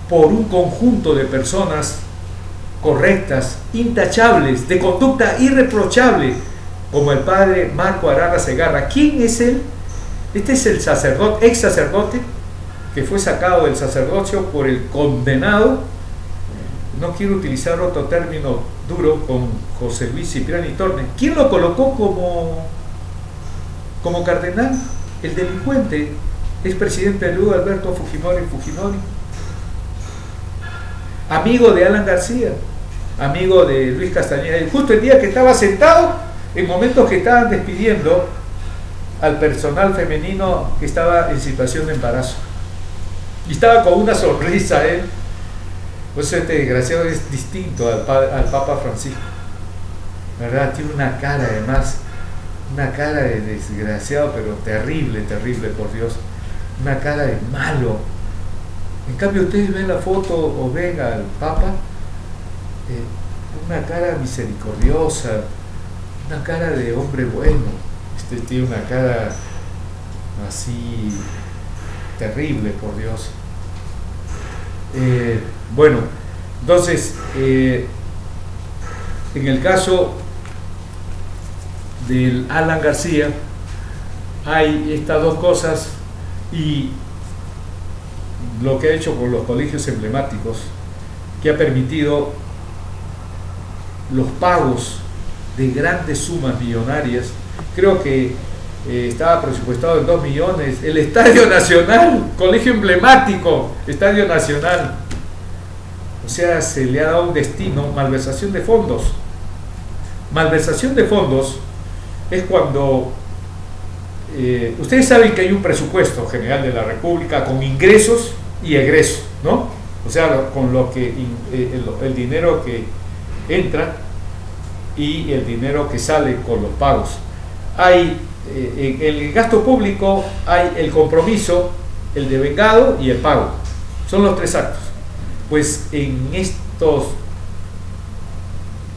Speaker 1: por un conjunto de personas correctas, intachables, de conducta irreprochable, como el padre Marco Arana Segarra. ¿Quién es él? Este es el sacerdote, ex sacerdote, que fue sacado del sacerdocio por el condenado, no quiero utilizar otro término duro, con José Luis Cipriani Torne. ¿Quién lo colocó como cardenal? El delincuente, expresidente de Perú, Alberto Fujimori, amigo de Alan García, amigo de Luis Castañeda, justo el día que estaba sentado, en momentos que estaban despidiendo al personal femenino que estaba en situación de embarazo. Y estaba con una sonrisa él. Pues este desgraciado es distinto al Papa Francisco, ¿verdad? Tiene una cara, además, una cara de desgraciado, pero terrible, terrible, por Dios. Una cara de malo. En cambio, ustedes ven la foto o ven al Papa, una cara misericordiosa, una cara de hombre bueno. Este tiene una cara así terrible, por Dios. Bueno, entonces, en el caso del Alan García, hay estas dos cosas, y lo que ha hecho con los colegios emblemáticos, que ha permitido los pagos de grandes sumas millonarias. Creo que estaba presupuestado en 2 millones, el Estadio Nacional, colegio emblemático, Estadio Nacional. O sea, se le ha dado un destino, malversación de fondos. Malversación de fondos es cuando ustedes saben que hay un presupuesto general de la República con ingresos y egresos, ¿no? O sea, con lo que el dinero que entra y el dinero que sale con los pagos. Hay en el gasto público hay el compromiso, el devengado y el pago. Son los 3 actos. Pues en estos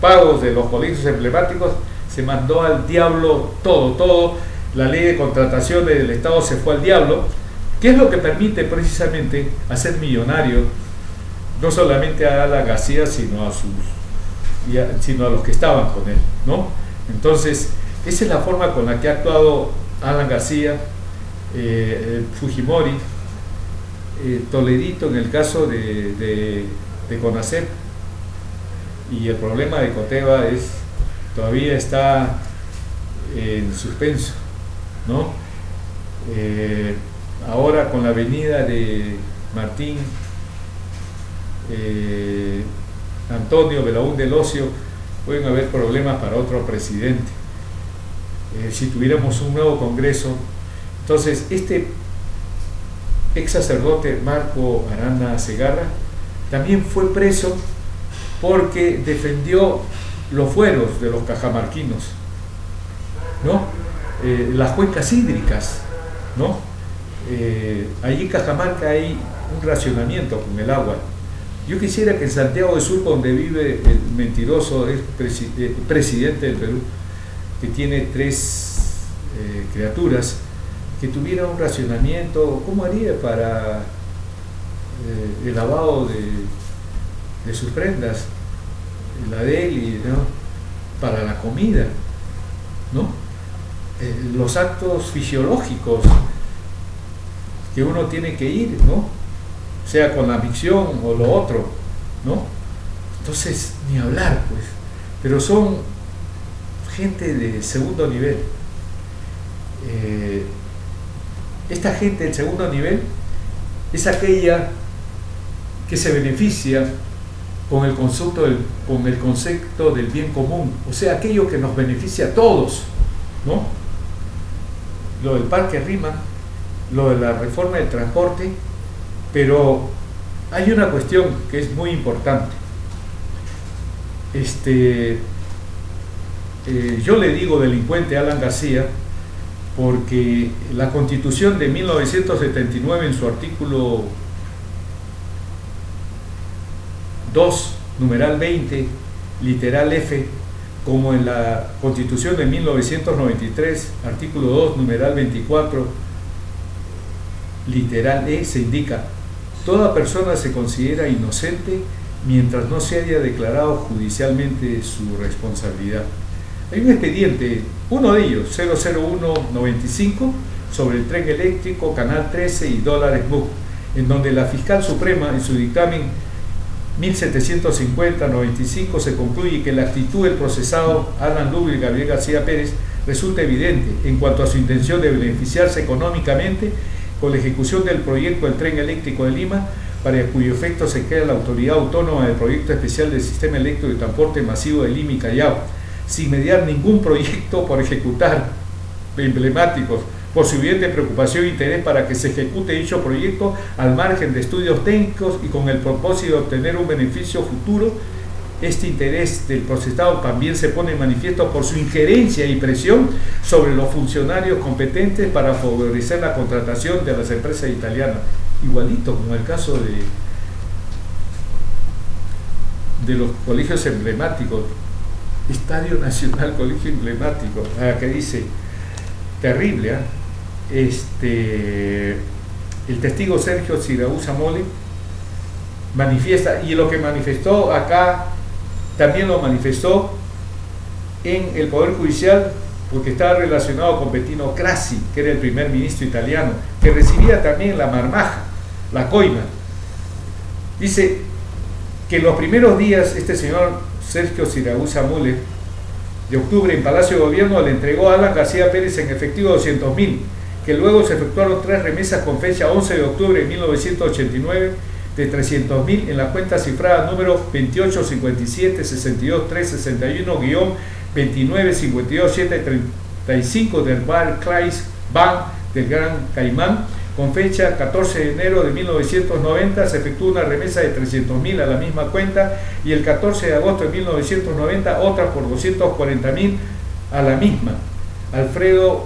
Speaker 1: pagos de los colegios emblemáticos se mandó al diablo todo. La ley de contratación del Estado se fue al diablo, que es lo que permite precisamente hacer millonario no solamente a Alan García, sino a los que estaban con él, ¿no? Entonces, esa es la forma con la que ha actuado Alan García, Fujimori, Toledito en el caso de CONACYT, y el problema de Coteva todavía está en suspenso, ¿no? Ahora con la venida de Martín Antonio Belaúnde del Ocio, pueden haber problemas para otro presidente. Si tuviéramos un nuevo Congreso, entonces este ex sacerdote Marco Arana Segarra también fue preso porque defendió los fueros de los cajamarquinos, ¿no? Las cuencas hídricas, ¿no? Allí en Cajamarca hay un racionamiento con el agua. Yo quisiera que en Santiago de Surco, donde vive el mentiroso presidente del Perú, que tiene 3 criaturas, que tuviera un racionamiento. ¿Cómo haría para el lavado de sus prendas, la de él, ¿no? Para la comida, ¿no? Los actos fisiológicos que uno tiene que ir, ¿no? Sea con la micción o lo otro, ¿no? Entonces, ni hablar, pues. Pero son gente de segundo nivel. Esta gente del segundo nivel es aquella que se beneficia con el concepto del bien común, o sea, aquello que nos beneficia a todos, ¿no? Lo del Parque Rima, lo de la reforma del transporte, pero hay una cuestión que es muy importante. Yo le digo delincuente a Alan García porque la Constitución de 1979, en su artículo 2, numeral 20, literal F, como en la Constitución de 1993, artículo 2, numeral 24, literal E, se indica: toda persona se considera inocente mientras no se haya declarado judicialmente su responsabilidad. Hay un expediente, uno de ellos, 00195, sobre el tren eléctrico, Canal 13 y dólares MUC, en donde la Fiscal Suprema, en su dictamen 1750-95, se concluye que la actitud del procesado Alan Lugo Gabriel García Pérez resulta evidente en cuanto a su intención de beneficiarse económicamente con la ejecución del proyecto del tren eléctrico de Lima, para cuyo efecto se crea la Autoridad Autónoma del Proyecto Especial del Sistema Eléctrico de Transporte Masivo de Lima y Callao, sin mediar ningún proyecto por ejecutar emblemáticos por su evidente preocupación e interés para que se ejecute dicho proyecto al margen de estudios técnicos y con el propósito de obtener un beneficio futuro. Este interés del procesado también se pone en manifiesto por su injerencia y presión sobre los funcionarios competentes para favorecer la contratación de las empresas italianas. Igualito como el caso de los colegios emblemáticos. Estadio Nacional, colegio emblemático, que dice, terrible, el testigo Sergio Siragusa Mole manifiesta, y lo que manifestó acá también lo manifestó en el Poder Judicial, porque estaba relacionado con Bettino Craxi, que era el primer ministro italiano, que recibía también la marmaja, la coima. Dice que en los primeros días este señor Sergio Siragusa Mole, de octubre, en Palacio de Gobierno, le entregó a Alan García Pérez en efectivo 200.000, que luego se efectuaron 3 remesas con fecha 11 de octubre de 1989 de 300.000 en la cuenta cifrada número 2857-62-361-2952735 del Barclays Bank del Gran Caimán. Con fecha 14 de enero de 1990 se efectuó una remesa de 300.000 a la misma cuenta, y el 14 de agosto de 1990 otra por 240.000 a la misma. Alfredo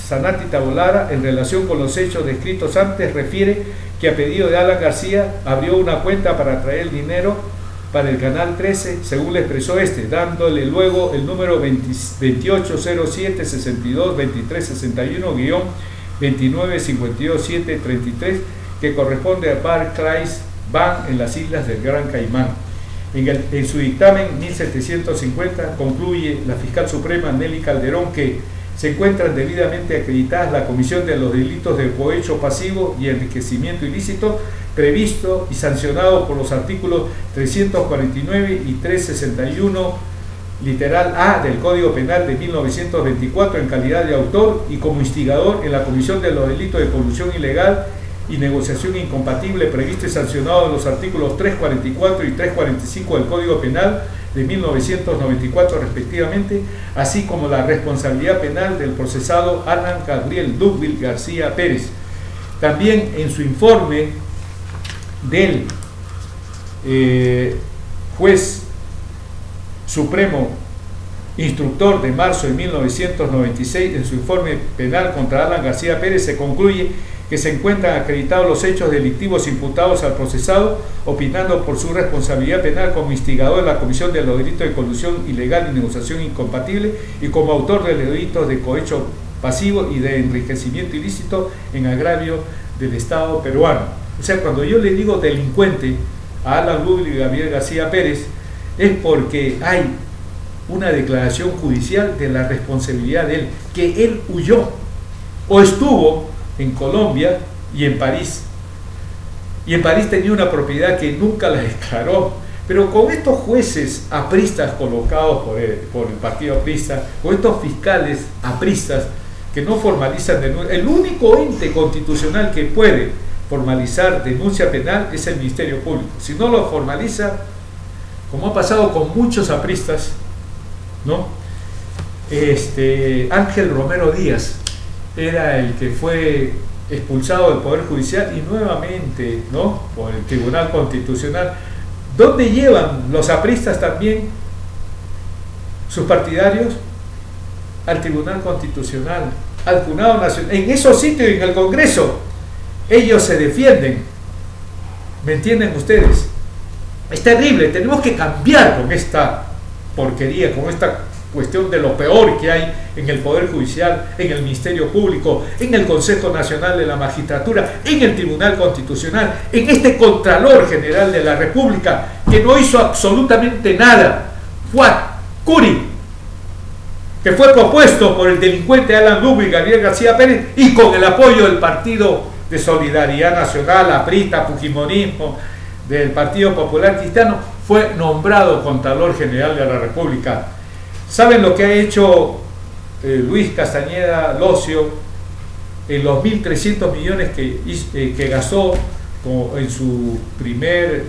Speaker 1: Zanatti Tabolara, en relación con los hechos descritos antes, refiere que a pedido de Alan García abrió una cuenta para traer el dinero para el Canal 13, según le expresó dándole luego el número 2807-62-2361-2952733, que corresponde a Barclays Bank en las islas del Gran Caimán. En su dictamen 1750 concluye la fiscal suprema Nelly Calderón que se encuentran debidamente acreditadas la comisión de los delitos de cohecho pasivo y enriquecimiento ilícito previsto y sancionado por los artículos 349 y 361 literal A del Código Penal de 1924 en calidad de autor y como instigador en la comisión de los delitos de colusión ilegal y negociación incompatible previsto y sancionado en los artículos 344 y 345 del Código Penal de 1994 respectivamente, así como la responsabilidad penal del procesado Alan Gabriel Dugville García Pérez. También en su informe del juez supremo instructor de marzo de 1996, en su informe penal contra Alan García Pérez se concluye que se encuentran acreditados los hechos delictivos imputados al procesado, opinando por su responsabilidad penal como instigador en la comisión de los delitos de colusión ilegal y negociación incompatible y como autor de delitos de cohecho pasivo y de enriquecimiento ilícito en agravio del Estado peruano. O sea, cuando yo le digo delincuente a Alan Dugville y Gabriel García Pérez, es porque hay una declaración judicial de la responsabilidad de él, que él huyó o estuvo en Colombia y en París. Y en París tenía una propiedad que nunca la declaró. Pero con estos jueces apristas colocados por el partido aprista, con estos fiscales apristas que no formalizan denuncia, el único ente constitucional que puede formalizar denuncia penal es el Ministerio Público. Si no lo formaliza, como ha pasado con muchos apristas, ¿no? Ángel Romero Díaz era el que fue expulsado del Poder Judicial y nuevamente, ¿no?, por el Tribunal Constitucional. ¿Dónde llevan los apristas también sus partidarios? Al Tribunal Constitucional, al Jurado Nacional. En esos sitios, en el Congreso, ellos se defienden. ¿Me entienden ustedes? Es terrible, tenemos que cambiar con esta porquería, con esta cuestión de lo peor que hay en el Poder Judicial, en el Ministerio Público, en el Consejo Nacional de la Magistratura, en el Tribunal Constitucional, en este Contralor General de la República, que no hizo absolutamente nada. Fuad Curi, que fue propuesto por el delincuente Alan Dugville y Gabriel García Pérez, y con el apoyo del Partido de Solidaridad Nacional, aprista, fujimorismo, del Partido Popular Cristiano, fue nombrado Contralor General de la República. ¿Saben lo que ha hecho Luis Castañeda Locio en los 1.300 millones que gastó en su primer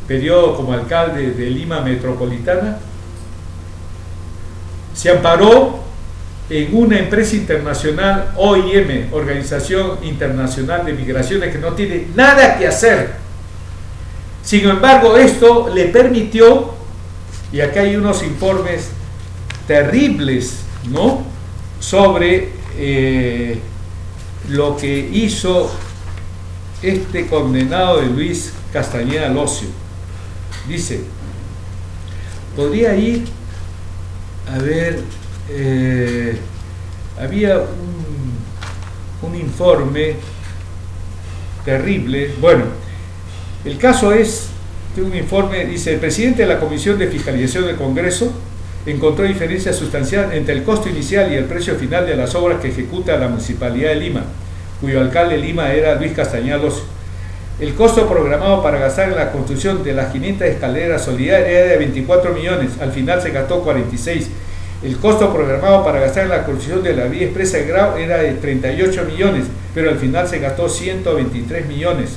Speaker 1: periodo como alcalde de Lima Metropolitana? se amparó en una empresa internacional, OIM, Organización Internacional de Migraciones, que no tiene nada que hacer. Sin embargo, esto le permitió, y acá hay unos informes terribles, ¿no?, sobre lo que hizo este condenado de Luis Castañeda Locio. Dice, podría ir a ver, había un informe terrible. Bueno, el caso es que un informe dice: el presidente de la Comisión de Fiscalización del Congreso encontró diferencias sustanciales entre el costo inicial y el precio final de las obras que ejecuta la Municipalidad de Lima, cuyo alcalde de Lima era Luis Castañeda Locio. El costo programado para gastar en la construcción de las 500 escaleras solidarias era de 24 millones, al final se gastó 46. El costo programado para gastar en la construcción de la vía expresa de Grau era de 38 millones, pero al final se gastó 123 millones.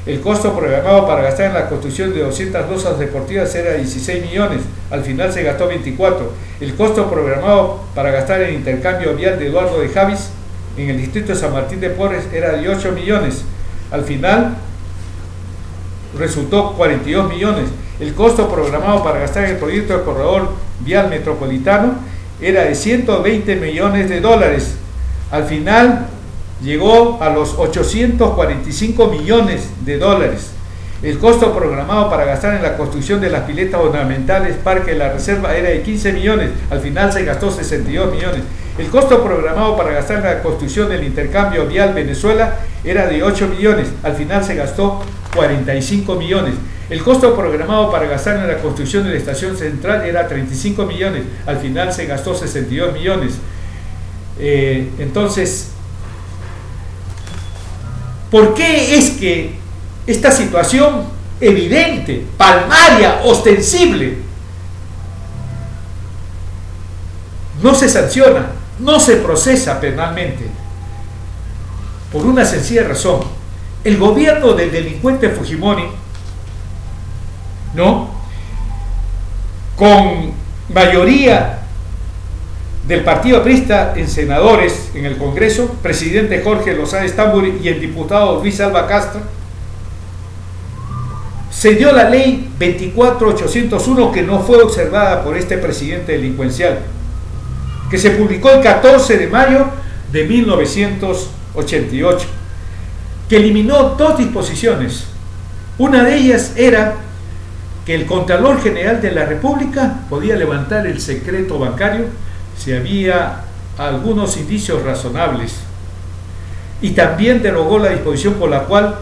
Speaker 1: El costo programado para gastar en la construcción de 200 losas deportivas era de 16 millones, al final se gastó 24. El costo programado para gastar en el intercambio vial de Eduardo de Javis en el distrito de San Martín de Porres era de 8 millones, al final resultó 42 millones. El costo programado para gastar en el proyecto de corredor vial metropolitano era de 120 millones de dólares, al final llegó a los 845 millones de dólares. El costo programado para gastar en la construcción de las piletas ornamentales Parque de la Reserva era de 15 millones, al final se gastó 62 millones. El costo programado para gastar en la construcción del intercambio vial Venezuela era de 8 millones, al final se gastó 45 millones. El costo programado para gastar en la construcción de la estación central era 35 millones, al final se gastó 62 millones. Entonces, ¿por qué es que esta situación evidente, palmaria, ostensible, no se sanciona, no se procesa penalmente? Por una sencilla razón: el gobierno del delincuente Fujimori, ¿no?, con mayoría del partido aprista en senadores en el Congreso, presidente Jorge Lozada Estamburi y el diputado Luis Alba Castro, se dio la ley 24801, que no fue observada por este presidente delincuencial, que se publicó el 14 de mayo de 1988, que eliminó dos disposiciones. Una de ellas era que el Contralor General de la República podía levantar el secreto bancario si había algunos indicios razonables, y también derogó la disposición por la cual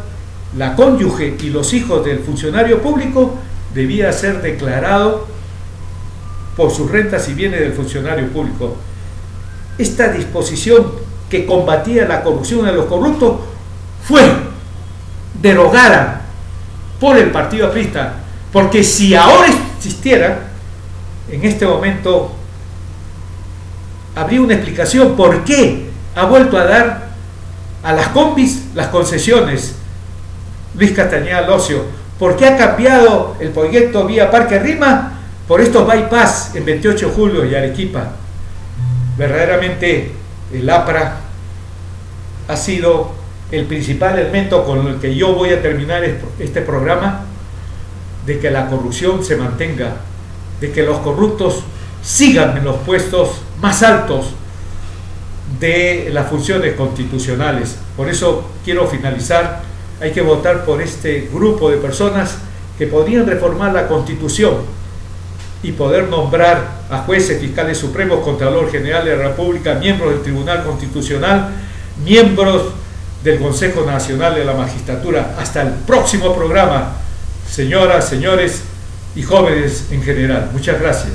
Speaker 1: la cónyuge y los hijos del funcionario público debía ser declarado por sus rentas y bienes del funcionario público. Esta disposición, que combatía la corrupción de los corruptos, fue derogada por el partido aprista, porque si ahora existiera, en este momento habría una explicación por qué ha vuelto a dar a las combis las concesiones Luis Castañeda Locio, por qué ha cambiado el proyecto vía Parque Rima por estos bypass en 28 de julio y Arequipa. Verdaderamente el APRA ha sido el principal elemento con el que yo voy a terminar este programa, de que la corrupción se mantenga, de que los corruptos sigan en los puestos más altos de las funciones constitucionales. Por eso quiero finalizar: hay que votar por este grupo de personas que podrían reformar la Constitución y poder nombrar a jueces, fiscales supremos, Contralor General de la República, miembros del Tribunal Constitucional, miembros del Consejo Nacional de la Magistratura. Hasta el próximo programa, señoras, señores y jóvenes en general. Muchas gracias.